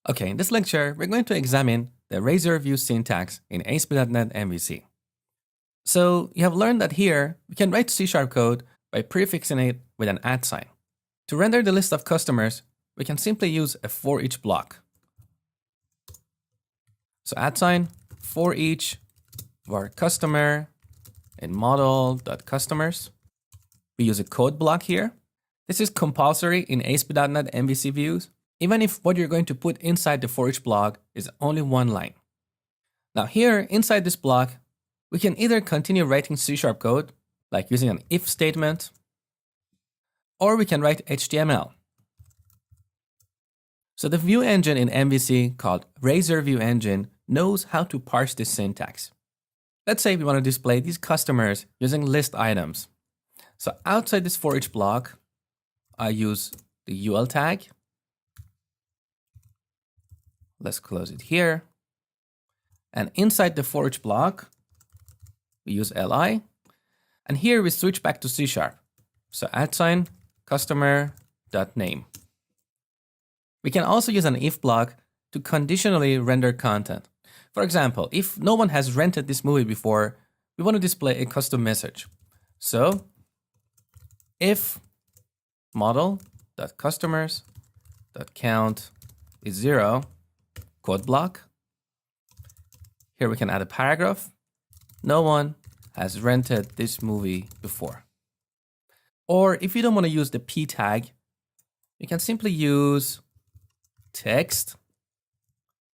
Okay, in this lecture, we're going to examine the razor view syntax in ASP.NET MVC. So you have learned that here, we can write C# code by prefixing it with an @ sign. To render the list of customers, we can simply use a for each block. So @ sign for each var customer in model.customers. We use a code block here. This is compulsory in ASP.NET MVC views, even if what you're going to put inside the for each block is only one line. Now here, inside this block, we can either continue writing C# code, like using an if statement, or we can write HTML. So the view engine in MVC called Razor View Engine knows how to parse this syntax. Let's say we want to display these customers using list items. So outside this for each block, I use the UL tag. Let's close it here. And inside the for each block, we use li. And here we switch back to C#. So @ sign customer.name. We can also use an if block to conditionally render content. For example, if no one has rented this movie before, we want to display a custom message. So if model.customers.count is 0, code block. Here we can add a paragraph. No one has rented this movie before. Or if you don't want to use the p tag, you can simply use text.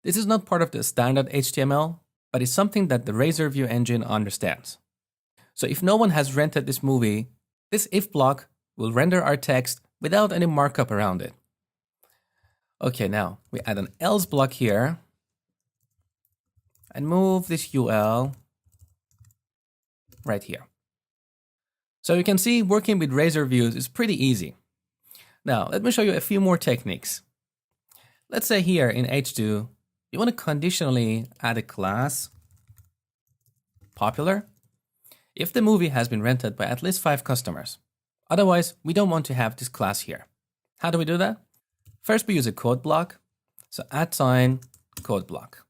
This is not part of the standard HTML, but it's something that the Razor View engine understands. So if no one has rented this movie, this if block will render our text without any markup around it. Okay, now we add an else block here and move this UL right here. So you can see working with Razor views is pretty easy. Now, let me show you a few more techniques. Let's say here in H2, you want to conditionally add a class popular if the movie has been rented by at least 5 customers. Otherwise, we don't want to have this class here. How do we do that? First, we use a code block. So @ sign code block.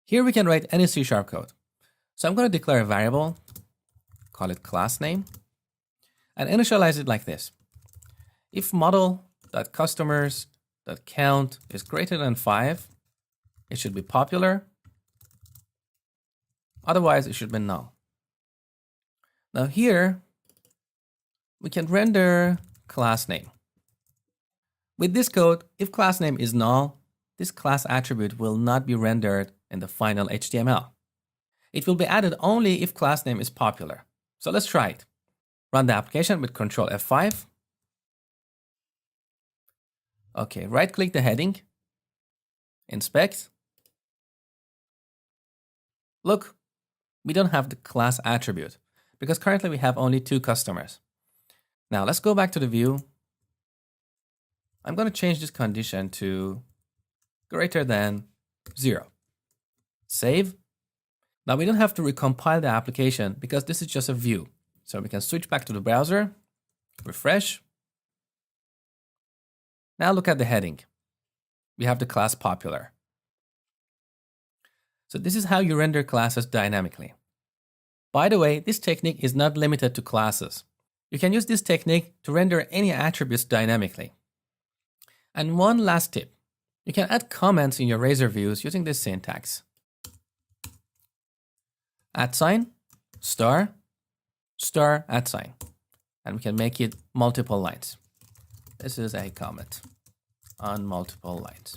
Here we can write any C# code. So I'm going to declare a variable, call it class name, and initialize it like this. If model.customers.count is greater than 5, it should be popular. Otherwise, it should be null. Now here, we can render class name. With this code, if class name is null, this class attribute will not be rendered in the final HTML. It will be added only if class name is popular. So let's try it. Run the application with Ctrl F5. Okay, right-click the heading, inspect. Look, we don't have the class attribute because currently we have only 2 customers. Now let's go back to the view. I'm going to change this condition to greater than 0. Save. Now we don't have to recompile the application because this is just a view. So we can switch back to the browser, refresh. Now look at the heading. We have the class popular. So this is how you render classes dynamically. By the way, this technique is not limited to classes. You can use this technique to render any attributes dynamically. And one last tip. You can add comments in your Razor views using this syntax. @ sign, star, star, @ sign. And we can make it multiple lines. This is a comment on multiple lines.